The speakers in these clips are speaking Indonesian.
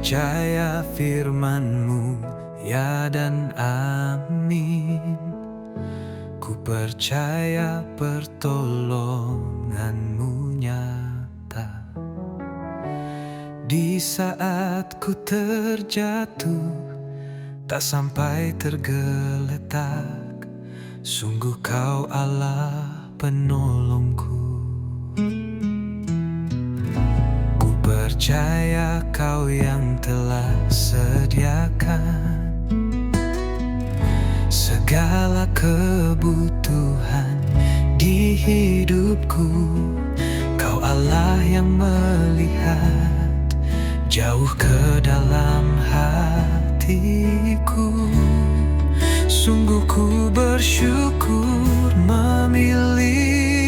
percaya firman-Mu, ya dan amin. Ku percaya pertolongan-Mu nyata. Di saat ku terjatuh, tak sampai tergeletak, sungguh Kau Allah penolongku. Ku percaya Kau yang telah sediakan segala kebutuhan di hidupku. Kau Allah yang melihat jauh ke dalam hatiku. Sungguh ku bersyukur memilikimu.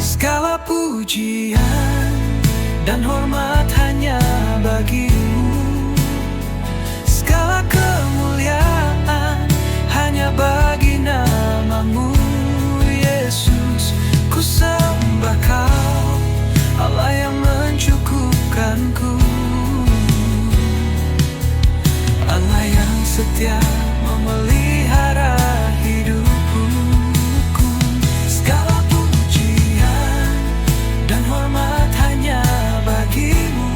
Segala pujian dan hormat hanya bagi-Mu. Segala kemuliaan hanya bagi nama-Mu, Yesus. Ku sembah Kau, Allah yang mencukupkanku, Allah yang setia memelihara hidupku. Segala pujian dan hormat hanya bagi-Mu.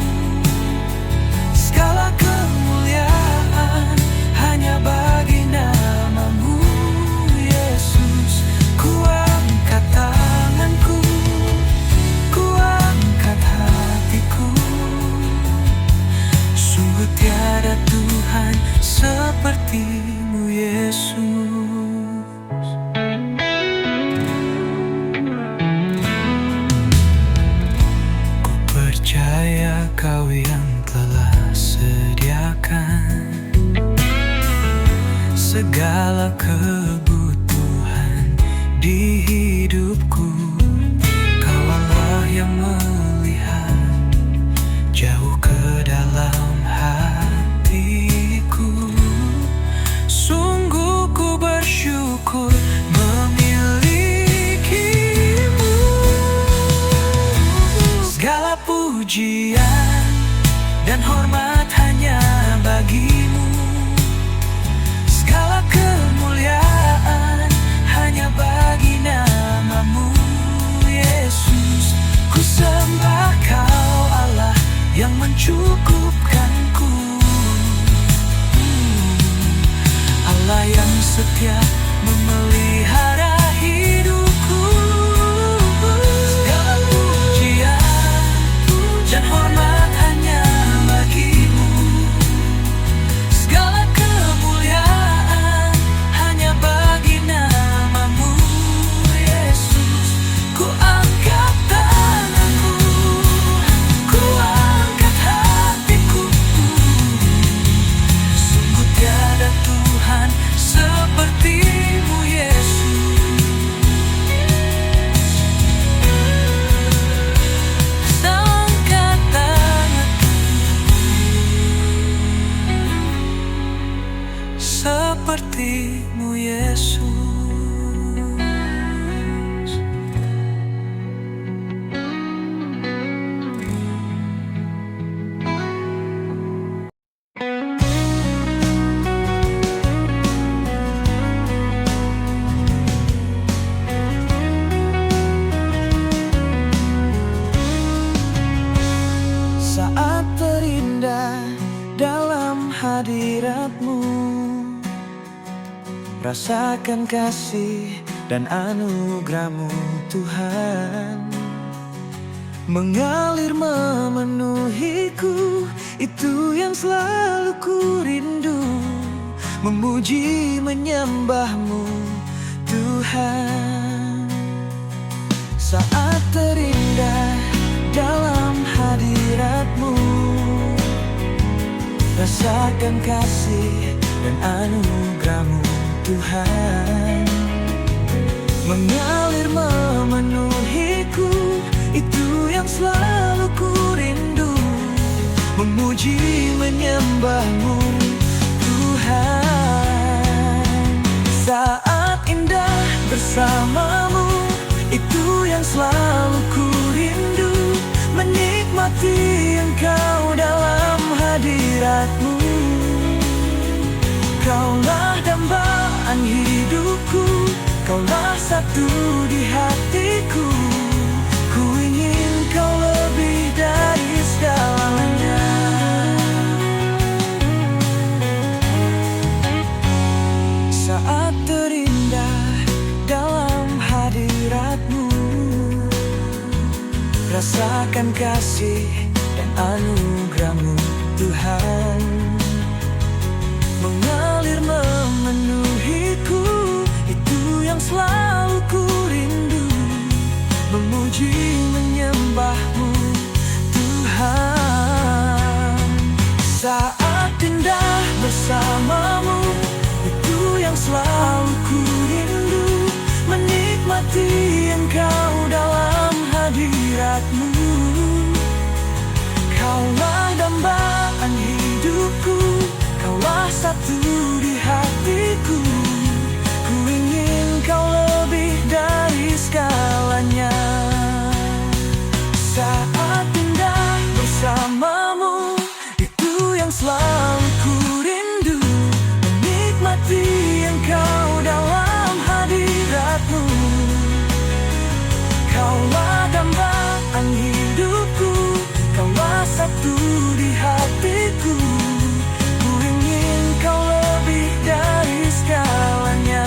Segala kemuliaan hanya bagi nama-Mu, Yesus. Ku angkat tanganku, ku angkat hatiku. Sungguh tiada Tuhan seperti-Mu, Yesus. Ku percaya Kau yang telah sediakan segala kebutuhan di hidupku. Kau Allah yang melihat jauh ke dalam hatiku. Sungguh ku bersyukur memilikimu. Segala pujian dan hormat hanya bagi-Mu. Segala kemuliaan hanya bagi nama-Mu, Yesus. Ku sembah Kau, Allah yang mencukupkanku, Allah yang setia memelihara hidupku. Segala pujian dan hormat hanya bagi-Mu. Segala kemuliaan hanya bagi nama-Mu, Yesus. Ku angkat tanganku, ku angkat hatiku. Sungguh tiada Tuhan seperti-Mu, Yesus. Angkat tanganku seperti-Mu, Yesus. Saat terindah dalam hadirat-Mu, rasakan kasih dan anugerah-Mu, Tuhan. Mengalir memenuhiku, itu yang selalu ku rindu. Memuji menyembah-Mu, Tuhan. Saat terindah dalam hadirat-Mu, rasakan kasih dan anugerah-Mu, Tuhan. Mengalir memenuhiku, itu yang selalu ku rindu. Memuji menyembah-Mu, Tuhan. Saat indah bersama-Mu, itu yang selalu ku rindu. Menikmati dambaan hidupku, Kaulah satu di hatiku. Ku ingin Kau lebih dari segalanya. Saat terindah dalam hadirat-Mu, rasakan kasih dan anugerah-Mu, Tuhan, mengalir memenuhiku. Itu yang selalu ku rindu, memuji menyembah-Mu, Tuhan. Saat indah bersama-Mu, itu yang selalu ku rindu, menikmati Engkau dalam hadirat-Mu. Kaulah dambaan hidupku, Kaulah satu di hatiku. Ku ingin Kau lebih dari segalanya. Saat indah bersama-Mu, itu yang selalu ku rindu, menikmati Engkau dalam hadirat-Mu. Kaulah dambaan hidupku, Kaulah satu di hatiku. Ku ingin Kau lebih dari segalanya.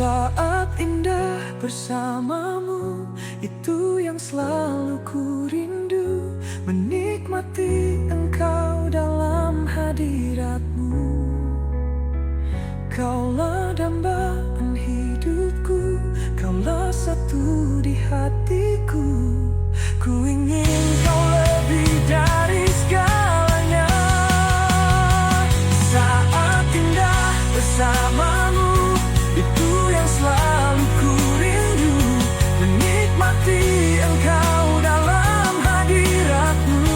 Saat indah bersama-Mu, itu yang selalu ku rindu, menikmati Engkau dalam hadirat-Mu. Kaulah dambaan hidupku, Kaulah satu di hatiku. Ku ingin Kau lebih dari segalanya. Saat indah bersama-Mu, itu yang selalu ku rindu, menikmati Engkau dalam hadirat-Mu.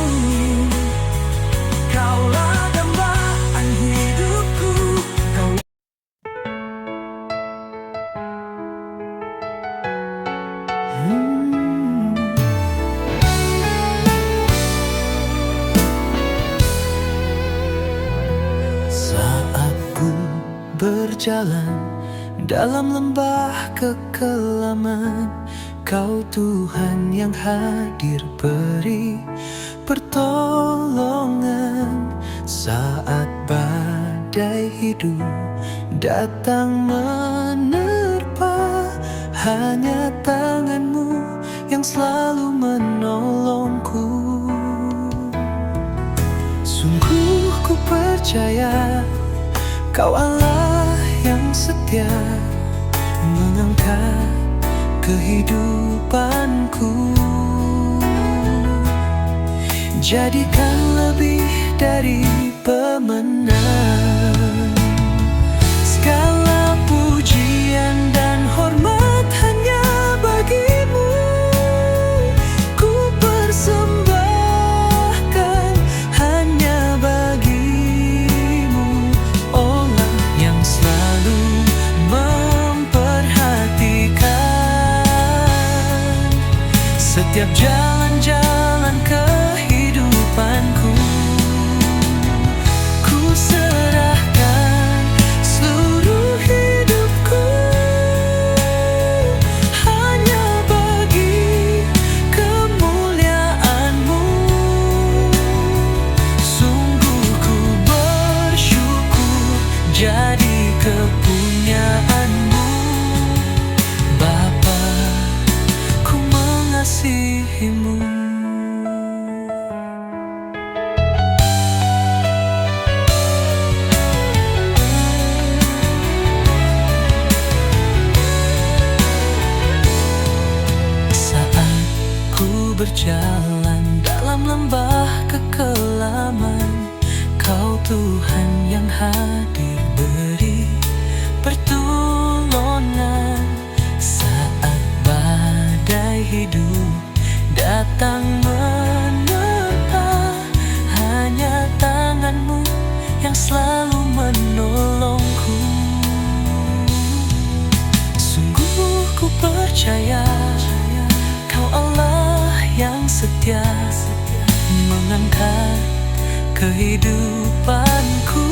Kaulah dambaan hidupku, Kau. Saat ku berjalan dalam lembah kekelaman, Kau Tuhan yang hadir beri pertolongan. Saat badai hidup datang menerpa, hanya tangan-Mu yang selalu menolongku. Sungguh ku percaya Kau Allah yang setia, mengangkat kehidupanku. Jadikan lebih dari pemenang. Segala pujian dan hormat hanya bagi-Mu. Ku persembahkan hanya bagi-Mu, Allah yang selalu memperhatikan setiap jalan-jalan kehidupanku. Ku serahkan seluruh hidupku hanya bagi kemuliaan-Mu. Sungguh ku bersyukur jadi kepunyaan-Mu, Bapa, ku mengasihi-Mu. Saat ku berjalan dalam lembah kekelaman, Kau Tuhan yang hadir beri pertolongan. Saat percaya Kau Allah yang setia mengangkat kehidupanku.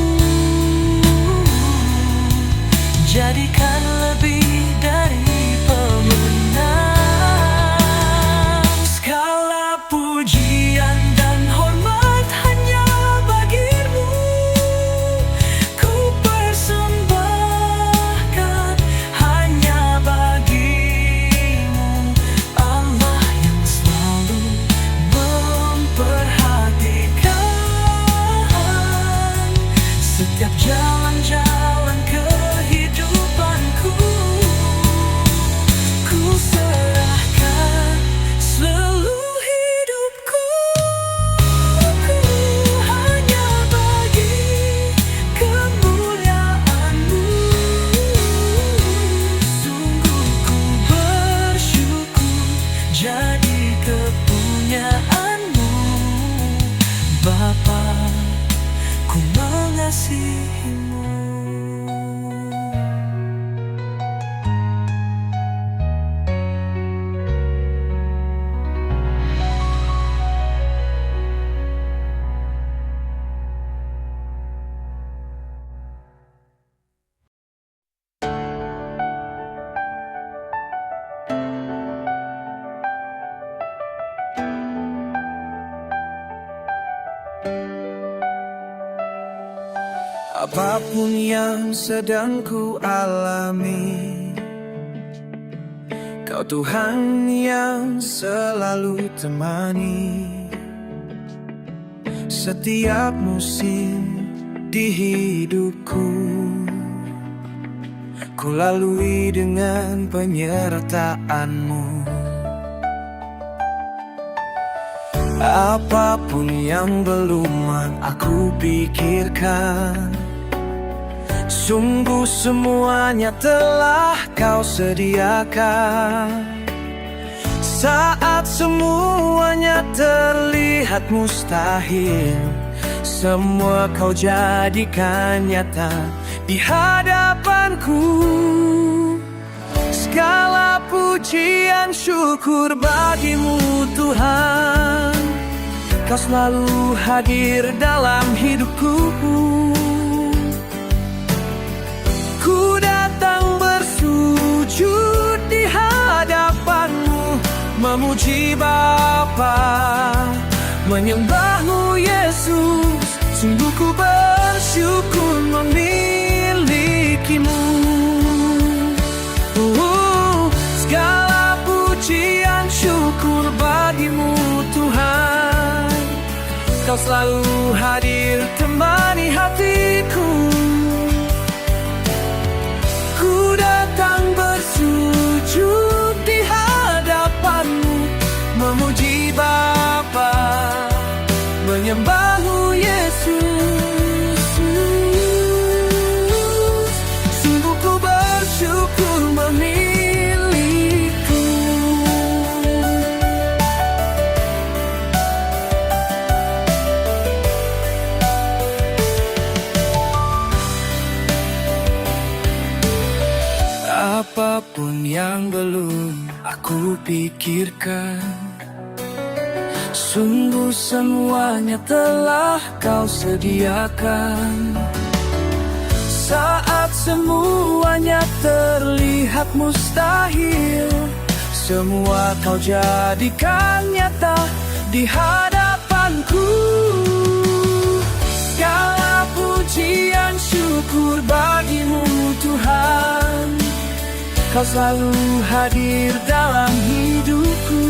Jadikan lebih dari pemenang. Segala pujian dan hormat hanya bagimu. Ku persembahkan hanya bagimu, Allah yang selalu memperhatikan setiap jalan-jalan kehidupanku. Ku serahkan seluruh hidupku, hanya bagi kemuliaan-Mu. Sungguh ku bersyukur jadi kepunyaan-Mu, Bapa, ku mengasihi-Mu. Apapun yang sedang ku alami, Kau Tuhan yang selalu temani. Setiap musim di hidupku ku lalui dengan penyertaan-Mu. Apapun yang belum aku pikirkan, sungguh semuanya telah Kau sediakan. Saat semuanya terlihat mustahil, semua Kau jadikan nyata di hadapanku. Segala pujian syukur bagi-Mu Tuhan, Kau selalu hadir dalam hidupku. Ku datang bersujud di hadapan-Mu, memuji Bapa, menyembah-Mu Yesus. Sungguh ku bersyukur memiliki-Mu. Segala pujian syukur bagi-Mu Tuhan, Kau selalu hadir temani hatiku. Ku datang bersujud di hadapan-Mu, memuji Bapa, menyembah-Mu Yesus. Sungguh ku bersyukur memiliki-Mu. Apapun yang belum aku pikirkan, sungguh semuanya telah Kau sediakan. Saat semuanya terlihat mustahil, semua Kau jadikan nyata di hadapanku. Segala pujian syukur bagi-Mu Tuhan, Kau selalu hadir dalam hidupku.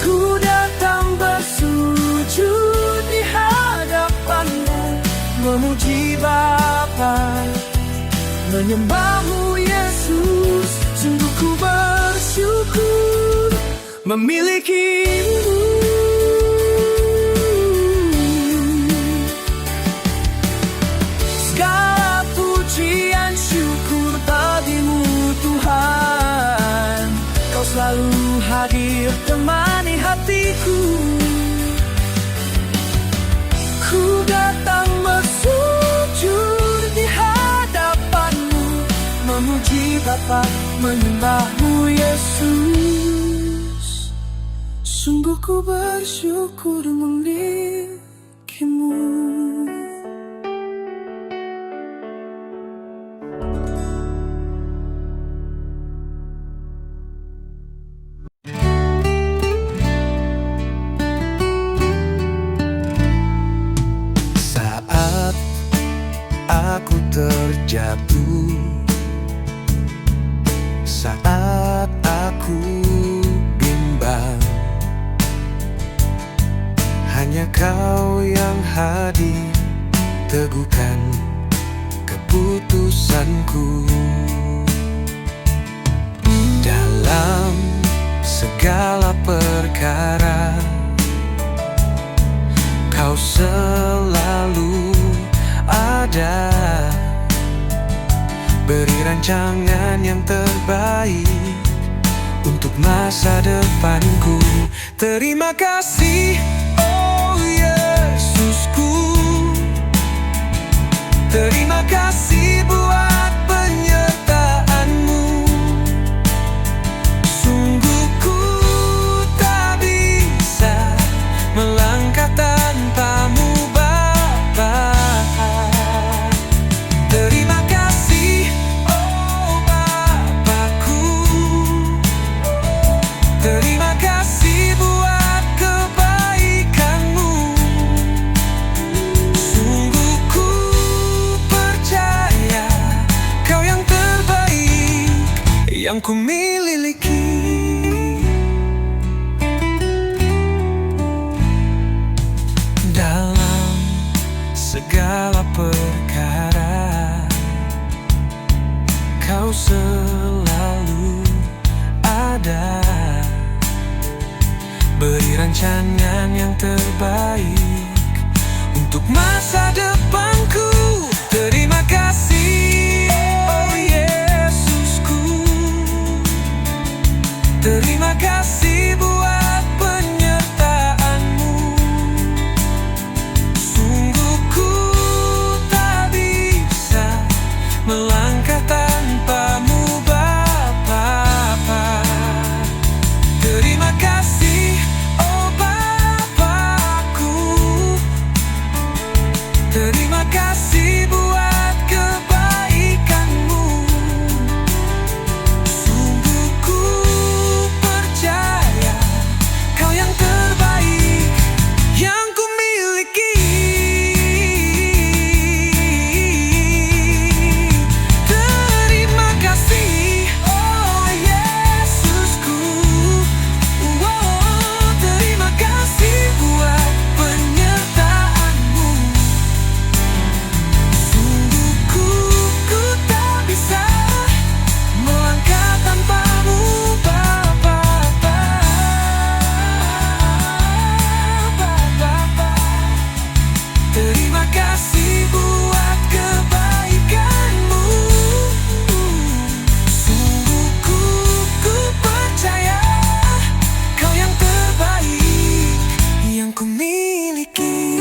Ku datang bersujud di hadapan-Mu, memuji Bapa, menyembah-Mu Yesus. Sungguh ku bersyukur memiliki-Mu. Segala pujian syukur bagi-Mu Tuhan, Kau selalu hadir temani hatiku. Ku datang bersujud di hadapan-Mu, memuji Bapa, Bapa, menyembah-Mu Yesus. Sungguh ku bersyukur memiliki-Mu. Saat aku terjatuh, saat aku bimbang, hanya Kau yang hadir, teguhkan keputusanku. Dalam segala perkara, Kau selalu ada, beri rancangan yang terbaik untuk masa depanku. Terima kasih, oh Yesusku. Terima kasih buat penyertaan-Mu. Sungguh ku tak bisa melangkah tanpa-Mu, Bapa. Terima kasih, oh Bapakku. Terima kasih buat kebaikan-Mu. Sungguh ku percaya Kau yang terbaik yang ku miliki. Dalam segala perkara, Kau selalu ada, beri rancangan yang terbaik untuk masa depanku. Terima kasih, oh Yesusku. Terima kasih buat penyertaan-Mu. Sungguh ku tak bisa melangkah tanpa-Mu, Bapa. Terima kasih, oh Bapakku. Terima kasih buat kebaikan-Mu. Sungguh ku percaya Kau yang terbaik yang ku miliki. Terima kasih, oh Yesusku. Terima kasih buat penyertaan-Mu. Sungguh ku tak bisa melangkah tanpa-Mu, Bapa. Terima kasih buat kebaikan-Mu. Sungguh ku percaya Kau yang terbaik yang ku miliki.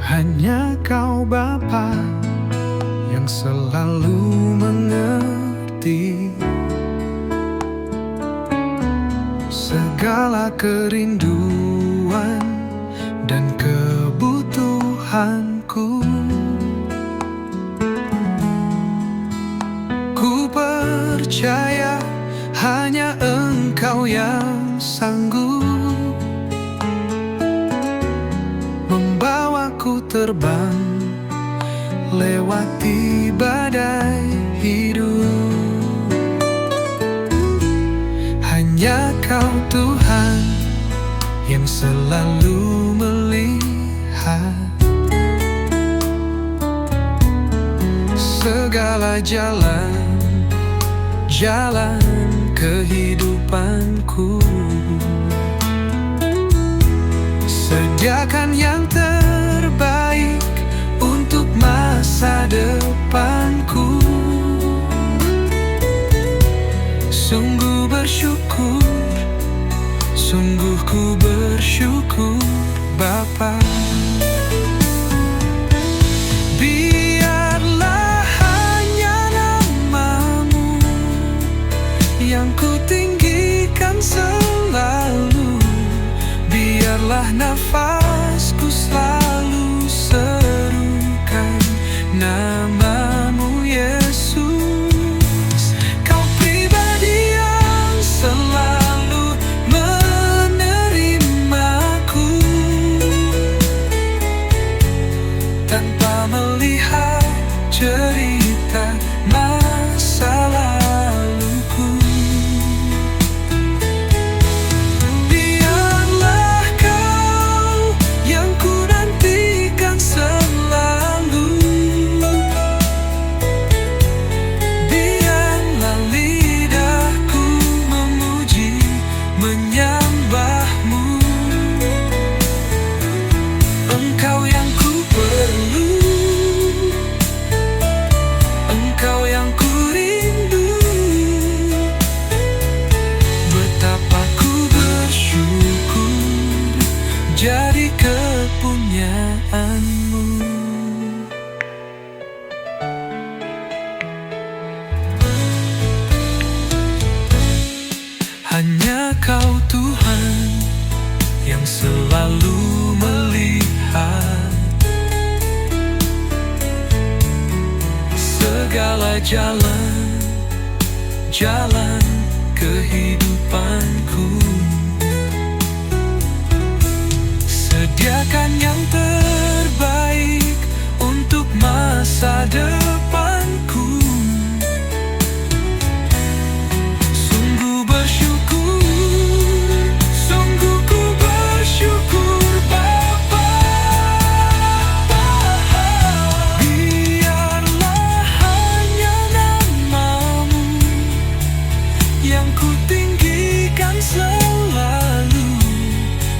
Hanya Kau Bapa yang selalu mengerti segala kerinduan dan kebutuhanku. Ku percaya hanya Engkau yang sanggup membawaku terbang lewati badai hidup. Hanya Kau Tuhan yang selalu melihat segala jalan kehidupanku. Sediakan yang terbaik Sungguh ku bersyukur Bapa. Biarlah hanya nama-Mu yang ku tinggikan selalu. Biarlah nafasku selalu serukan nama-Mu Yesus. Kau pribadi yang selalu menerimaku tanpa melihat cerita masa laluku. Biarlah Kau yang ku nantikan selalu. Biarlah lidahku memuji, menyembah-Mu. Engkau yang ku perlu, Engkau yang ku rindu. Betapa ku bersyukur jadi kepunyaan-Mu. Hanya Kau Tuhan yang selalu melihat segala jalan kehidupanku. Sediakan yang terbaik untuk masa depanku. Sungguh bersyukur, sungguh ku bersyukur Bapa. Biarlah hanya nama-Mu yang ku tinggikan selalu.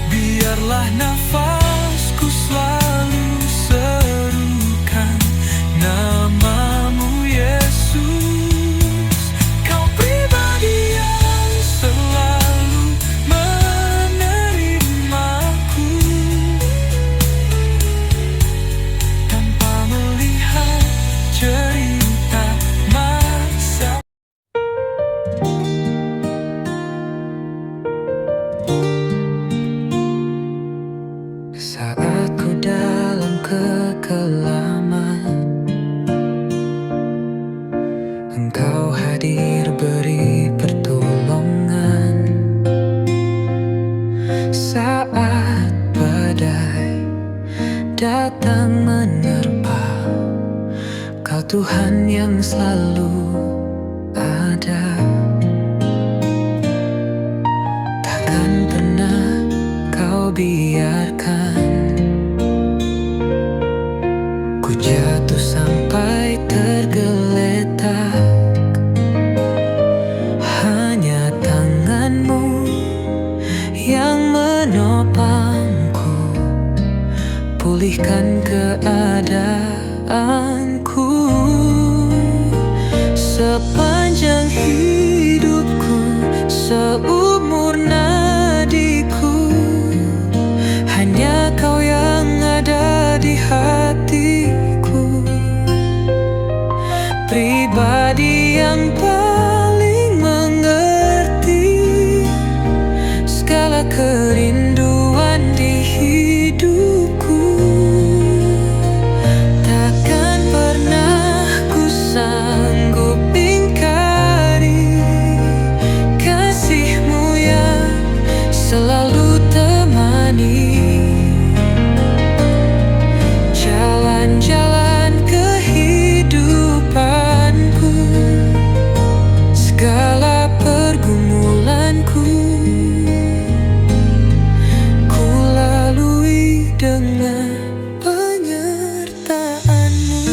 Biarlah nafasku selalu serukan nama-Mu Yesus. Kau pribadi yang selalu menerimaku tanpa melihat cerita masa. Saat ku dalam kekelaman, Engkau hadir beri pertolongan. Saat badai datang menerpa, Kau Tuhan yang selalu ada. Takkan pernah Kau biarkan ku jatuh sampai tergeletak. Hanya tangan-Mu yang menopangku, pulihkan keadaanku. Sepanjang hidupku, seumur nadiku, hanya Kau yang ada di hatiku. Pribadi yang paling mengerti segala kerinduan di hidupku. Takkan pernah ku sanggup ingkari kasih-Mu yang selalu temani jalan-jalan kehidupanku. Segala pergumulanku ku lalui dengan penyertaan-Mu.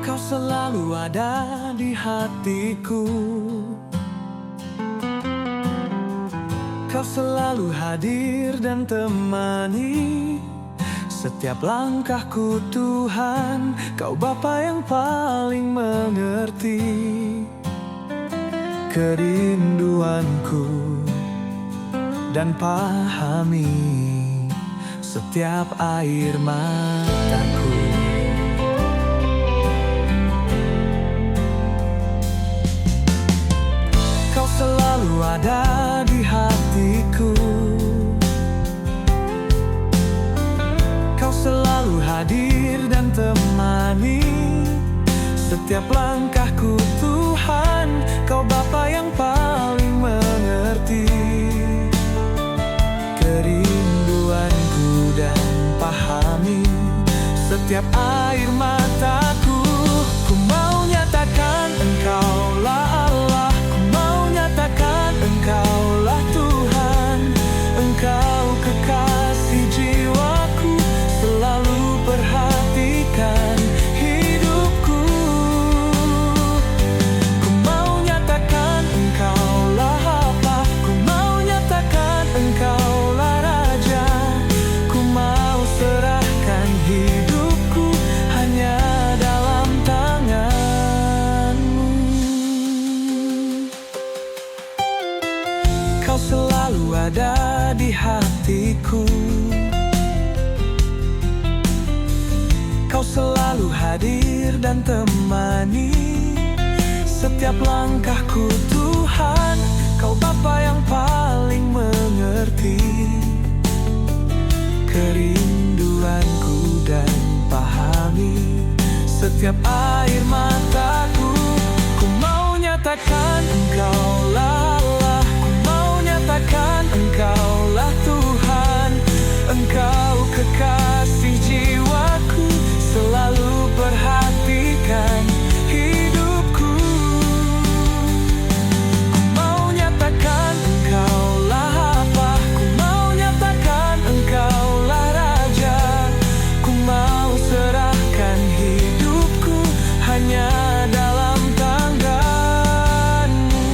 Kau selalu ada di hatiku. Kau selalu hadir dan temani setiap langkahku Tuhan. Kau Bapa yang paling mengerti kerinduanku dan pahami setiap air mataku. Kau selalu ada di hatiku. Kau selalu hadir dan temani setiap langkahku Tuhan. Kau Bapa yang paling mengerti kerinduanku dan pahami setiap air mataku. Ku mau nyatakan Engkaulah Allah, ku mau nyatakan Engkaulah Tuhan. Engkau kekasih jiwaku, selalu perhatikan hidupku. Ku mau nyatakan Engkaulah apa, ku mau nyatakan Engkaulah Raja. Ku mau serahkan hidupku hanya dalam tangan-Mu. Kau selalu ada di hatiku. Kau selalu hadir dan temani setiap langkahku Tuhan. Kau Bapa yang paling mengerti kerinduanku dan pahami setiap air mataku. Ku mau nyatakan Engkaulah Allah, ku mau nyatakan Engkaulah Tuhan. Engkau kekasih jiwaku, selalu perhatikan hidupku. Ku mau nyatakan Engkaulah apa, ku mau nyatakan Engkaulah Raja. Ku mau serahkan hidupku hanya dalam tangan-Mu.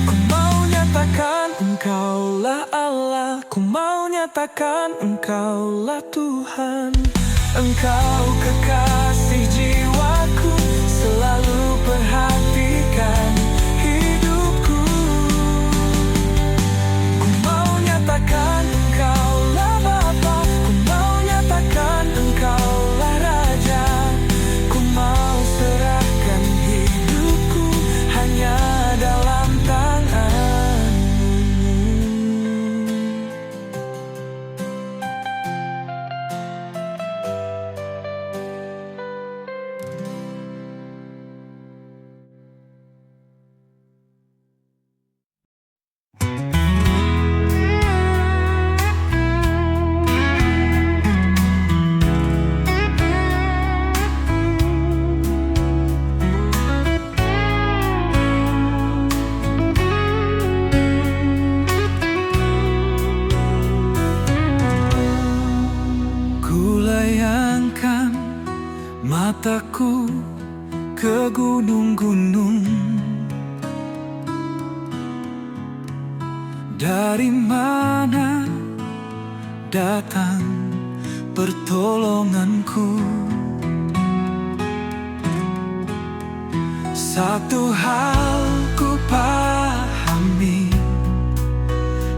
Ku mau nyatakan Engkaulah Allah, ku mau nyatakan Engkaulah Tuhan. Engkau kekasih jiwaku, selalu perhatikan hidupku. Ku mau nyatakan Engkaulah Bapa, ku mau nyatakan Engkaulah Raja. Ku mau serahkan hidupku hanya dalam tangan-Mu. Ku layangkan mataku ke gunung-gunung. Dari mana datang pertolonganku? Satu hal ku pahami,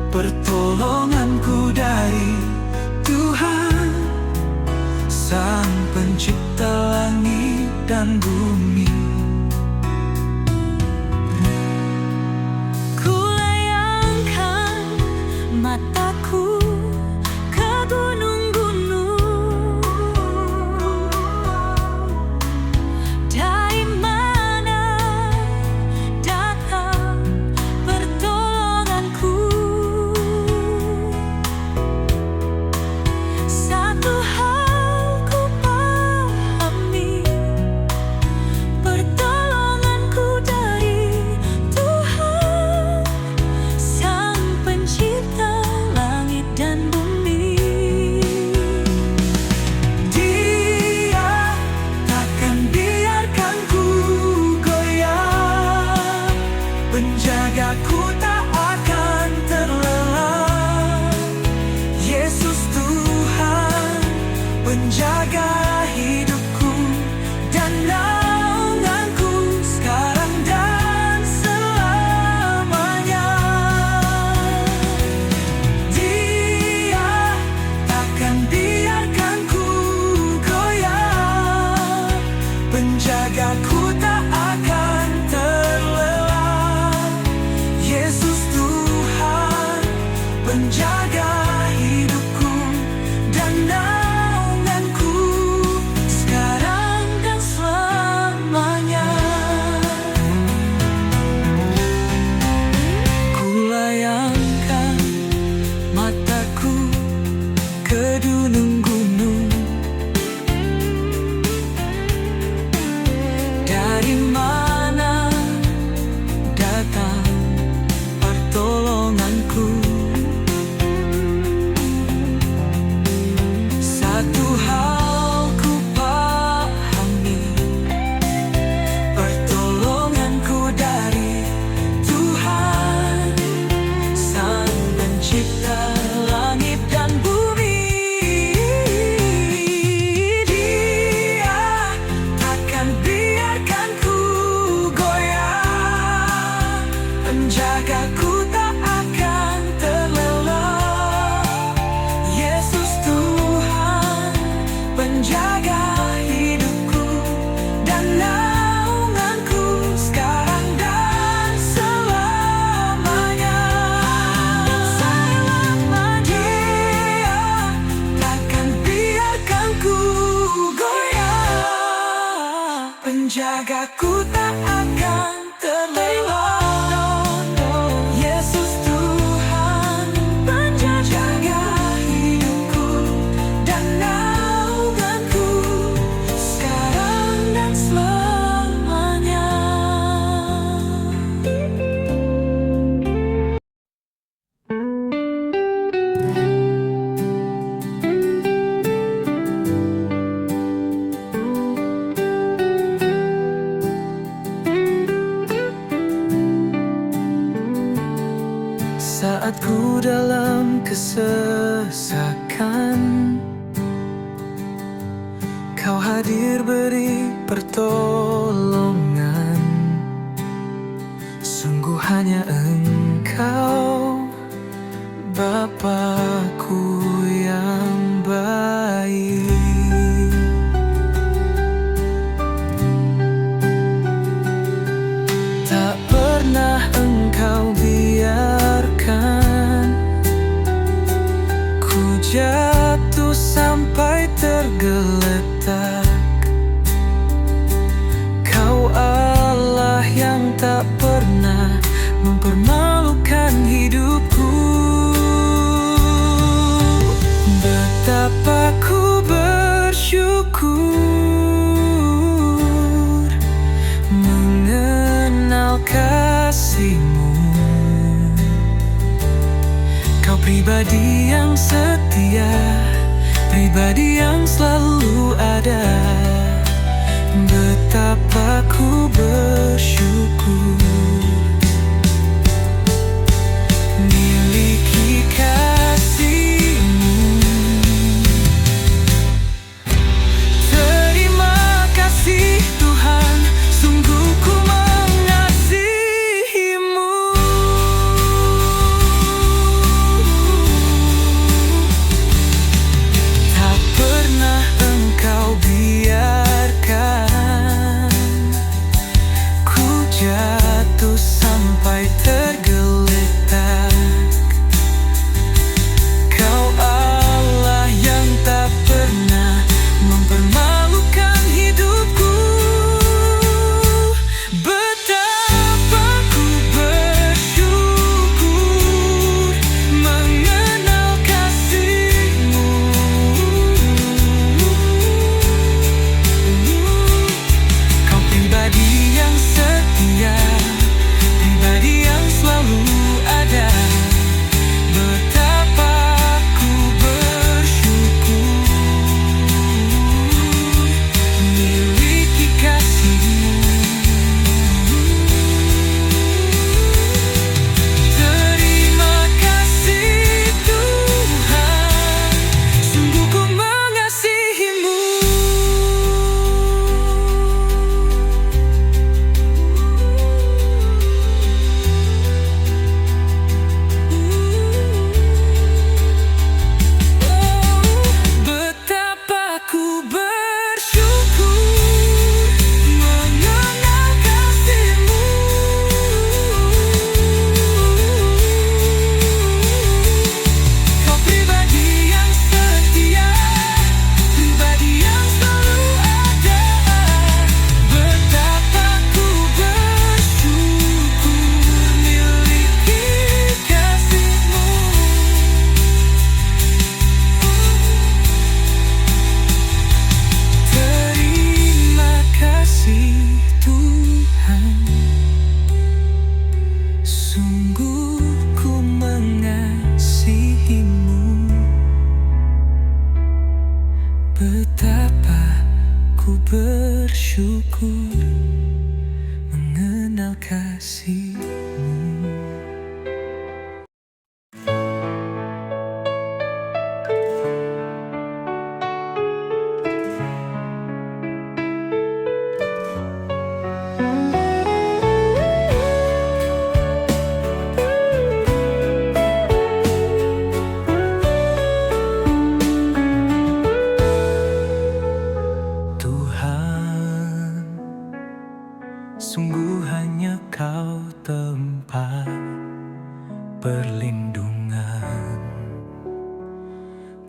pertolonganku dari Tuhan, Sang Pencipta langit dan bumi. Ku layangkan mataku ke gunung-gunung. Dari mana datang pertolonganku? Satu hal ku pahami, penjagaku tak akan terlelap. Yesus Tuhan, penjaga hidupku dan naunganku sekarang dan selamanya. Kulayangkan mataku ke gunung-gunung, dari mana datang pertolonganku? Satu hal ku pahami, pertolonganku dari Tuhan, Sang Pencipta langit dan bumi. Dia takkan biarkan ku goyah, penjagaku tak akan terlelap. Yesus Tuhan, penjaga hidupku dan naunganku sekarang dan selamanya. Dia takkan biarkan ku goyah, penjagaku tak akan terlelap. Yesus Tuhan, penjaga hidupku dan naunganku sekarang dan selamanya. Saat ku dalam kesesakan, Kau hadir beri pertolongan. Sungguh hanya Engkau, Bapakku yang baik. Tak pernah Engkau biarkan ku jatuh sampai tergeletak. Kau Allah yang tak pernah mempermalukan hidupku. Betapa ku bersyukur mengenal kasih-Mu. Kau pribadi yang setia, pribadi yang selalu ada. Betapa ku bersyukur miliki kasih-Mu. Terima kasih Tuhan, sungguh ku mengasihi-Mu. Tak pernah Engkau biarkan ku jatuh mengenal kasih-Mu. Tuhan, sungguh hanya Kau tempat perlindungan,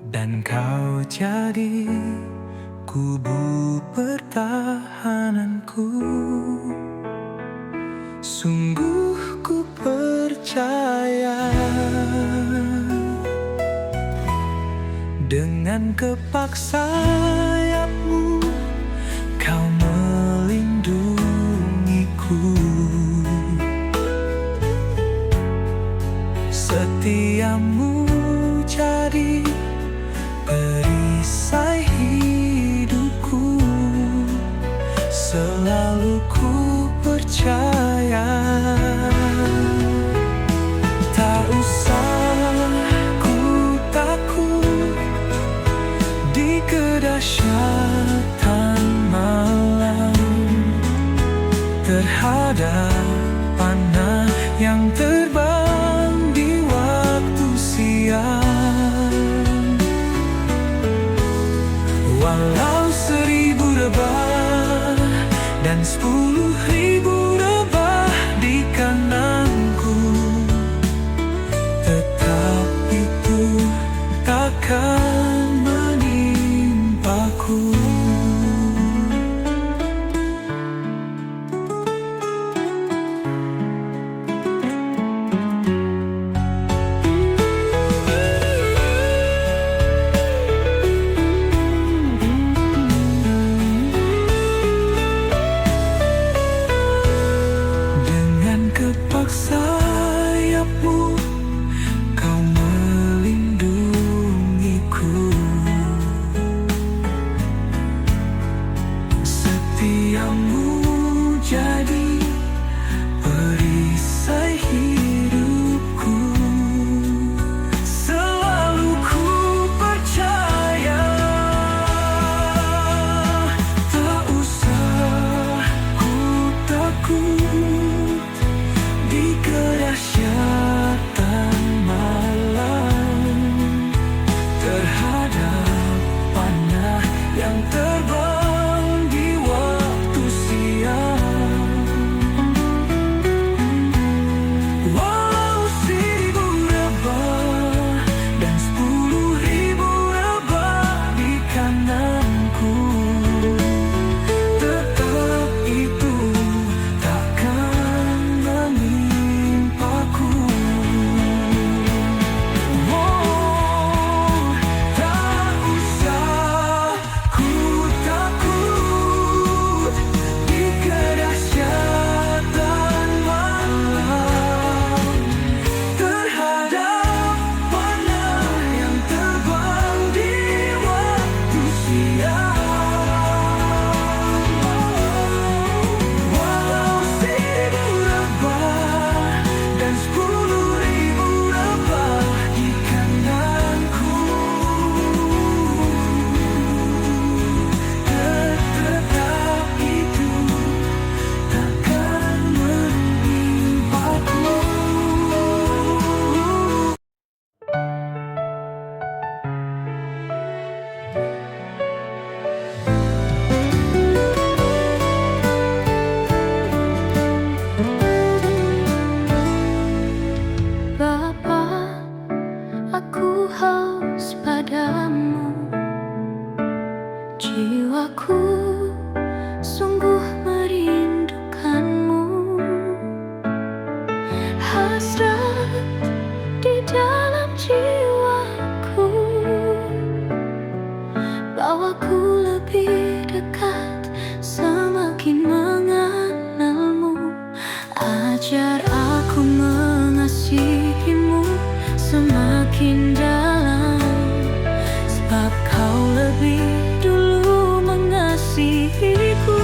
dan Kau jadi kubu pertahananku. Sungguh ku percaya dengan kepak sayap-Mu Kau melindungiku. Setia-Mu jadi perisai hidupku. Selalu ku percaya, tak usah ku takut di kedahsyatan malam, terhadap panah yang terbang di waktu siang. Walau 1000 rebah dan 10.000 rebah di kananku, tetap itu takkan menimpaku. Dengan kepak sayap-Mu Kau melindungiku. Setia-Mu jadi perisai hidupku. Selalu ku percaya, tak usah ku takut di kedahsyatan malam, terhadap panah yang terbang di waktu siang. Walau 1000 rebah dan 10.000 rebah di kananku, tetap itu takkan menimpaku. Oh, tak usah ku takut di kedahsyatan malam, terhadap panah yang terbang di waktu siang. Walau 1000 rebah dan 10.000 rebah di kananku, tetap itu takkan menimpaku. Bapa, aku haus padamu. Jiwaku sungguh merindukan-Mu. Hasrat di dalam jiwaku, bawaku lebih dekat, semakin mengenal-Mu. Ajar aku mengasihi-Mu semakin dalam, sebab Kau lebih dulu mengasihiku.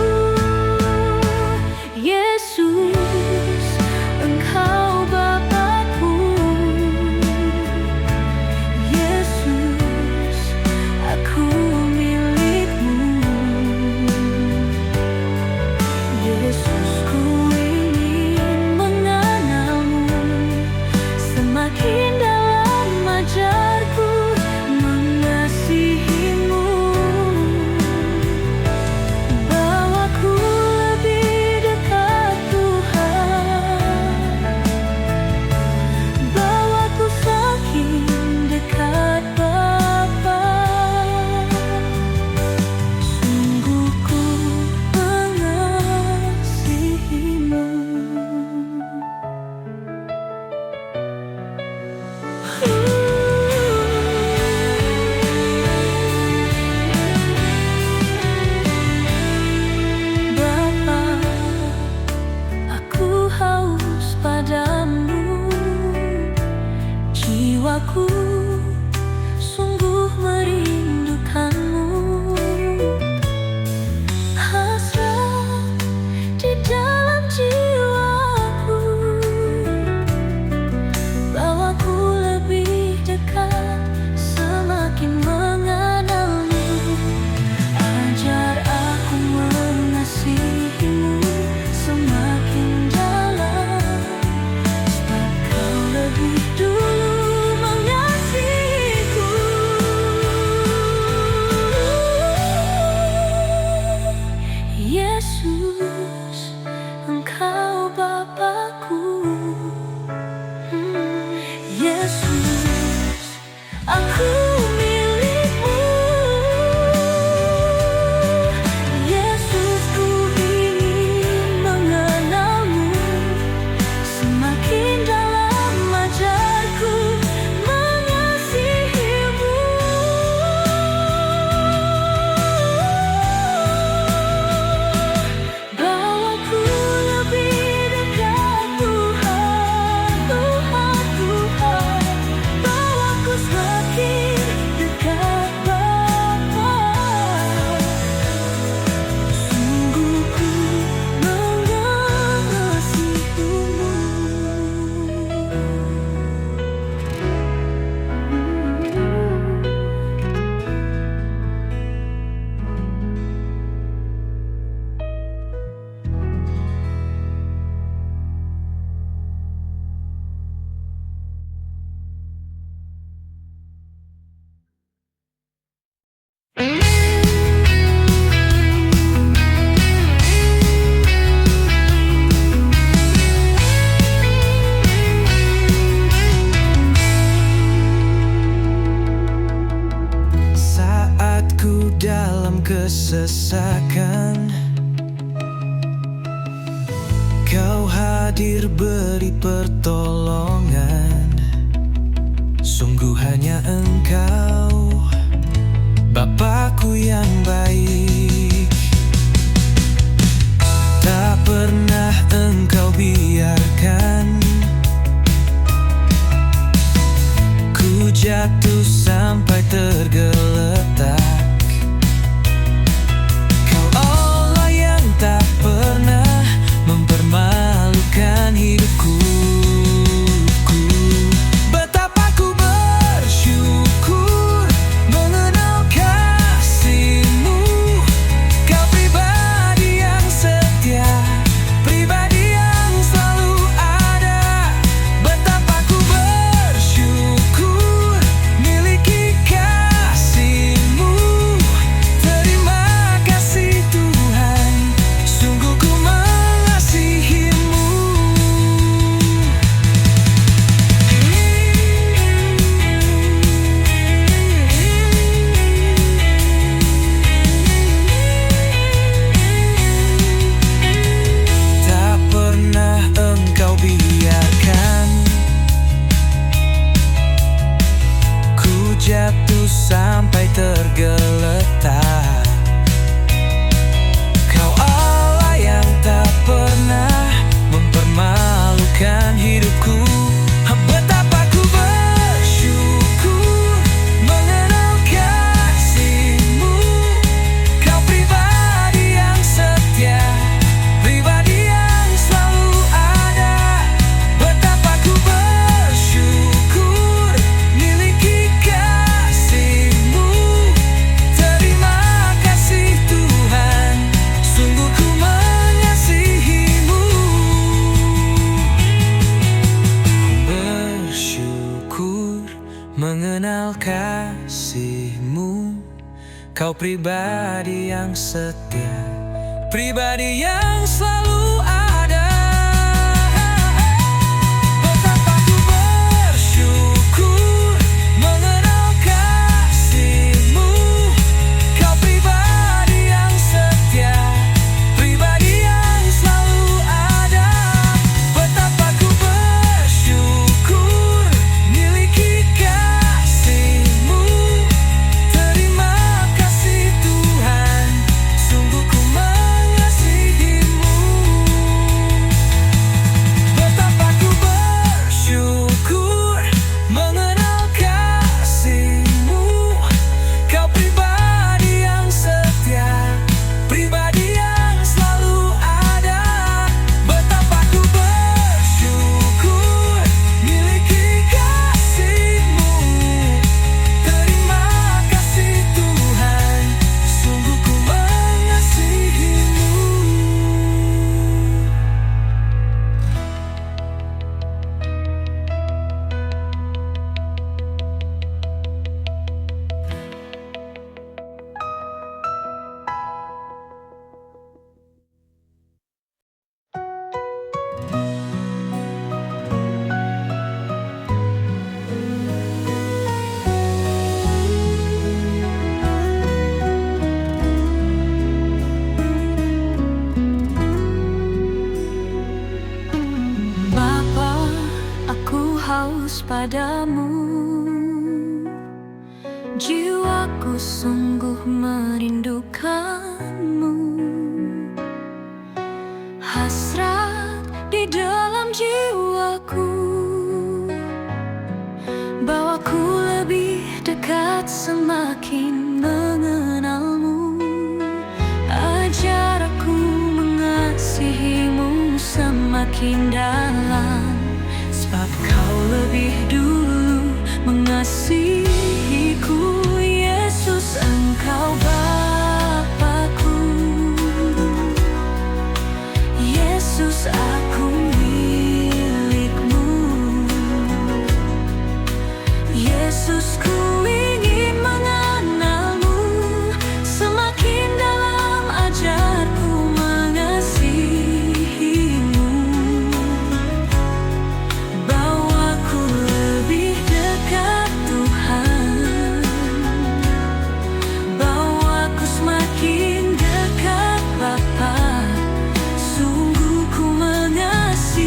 hadir beri pertolongan. Sungguh hanya Engkau, Bapakku yang baik. Tak pernah Engkau biarkan ku jatuh sampai tergeletak. Kau Allah yang tak pernah mempermalukan hidupku. Betapa ku bersyukur mengenal kasih-Mu. Kau pribadi yang setia, pribadi yang selalu ada. Betapa ku bersyukur miliki kasih-Mu. Terima kasih Tuhan, sungguh ku mengasihi-Mu. Tak pernah Engkau biarkan ku jatuh sampai tergeletak. Kau Allah yang tak pernah mempermalukan hidupku. Betapa ku bersyukur mengenal kasih-Mu. Kau pribadi yang setia, pribadi yang selalu ada. Betapa ku bersyukur miliki kasih-Mu. Terima kasih Tuhan, sungguh ku mengasihi-Mu. Bersyukur mengenal kasih-Mu. Kau pribadi yang setia, pribadi yang selalu ada. Betapa ku bersyukur mengenal kasih-Mu. Kau pribadi yang setia, pribadi yang selalu ada. Betapa ku bersyukur miliki kasih-Mu. Terima kasih Tuhan, sungguh ku mengasihi-Mu. Betapa ku bersyukur mengenal kasih-Mu. Kau pribadi yang setia, pribadi yang selalu ada. Betapa ku bersyukur miliki kasih-Mu. Terima kasih Tuhan, sungguh ku mengasihi-Mu. Bapa, aku haus padamu. Jiwaku sungguh merindukanmu. Hasrat di dalam jiwaku, bawaku lebih dekat semakin mengenalmu. Ajar aku mengasihi-Mu semakin dalam, sebab Kau lebih dulu mengasihiku. Yesus, Engkau Bapa-Ku. Yesus, aku milik-Mu. Yesus, ku ingin mengenal-Mu semakin dalam. Ajarku mengasihi-Mu. Bawaku lebih dekat Tuhan. Bawaku semakin dekat Bapa. Sungguh ku mengasihi.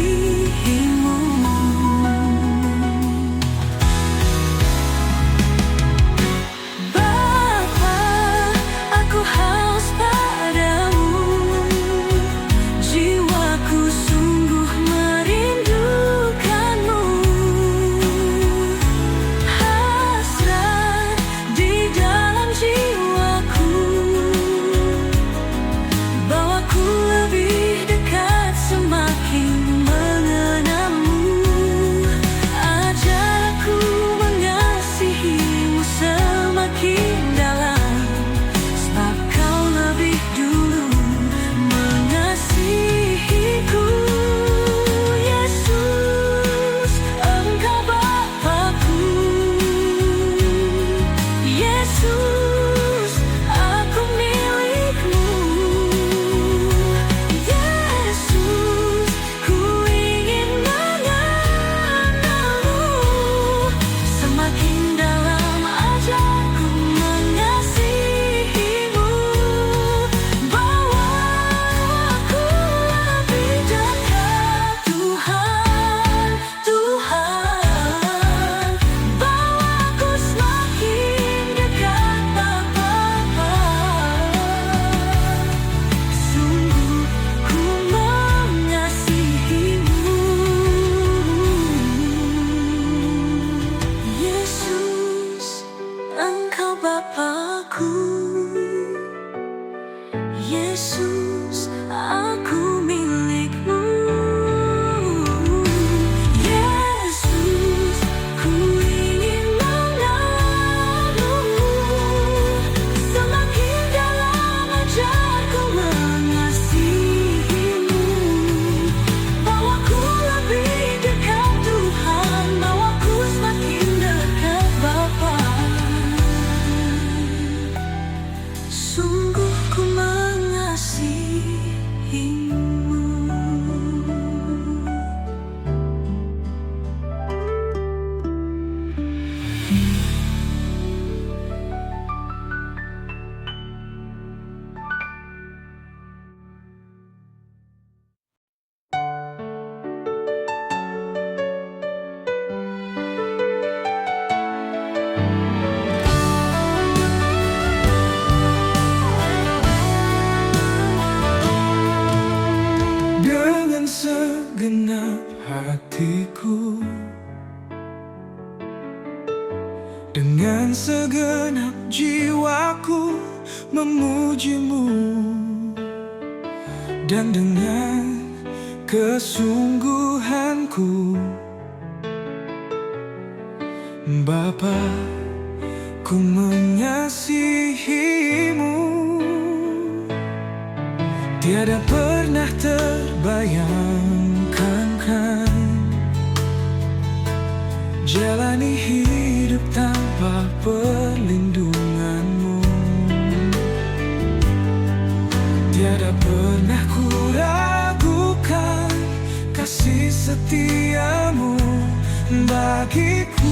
segenap hatiku, dengan segenap jiwaku memujimu, dan dengan kesungguhanku, Bapa, ku mengasihimu. Tiada pernah terbayangkan kan jalani hidup tanpa perlindunganmu. Tiada pernah ku ragukan kasih setiamu bagiku.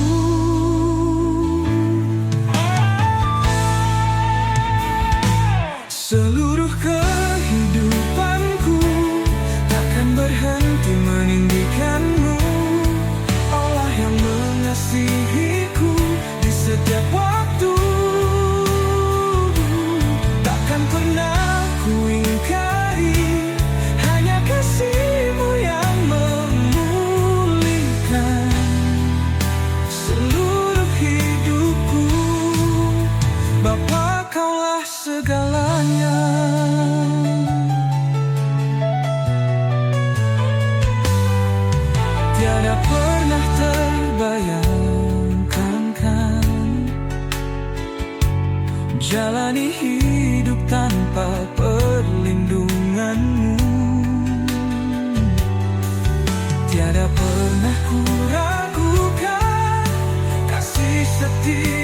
Seluruh kehidupanku takkan berhenti meninggikanmu, Allah yang mengasihiku di setiap waktu. Takkan pernah ku ingkari, hanya kasih-Mu yang memulihkan seluruh hidupku. Bapa, Kaulah segalanya. Tiada pernah terbayangkan kan jalani hidup tanpa perlindunganmu. Tiada pernah ku ragukan kasih setia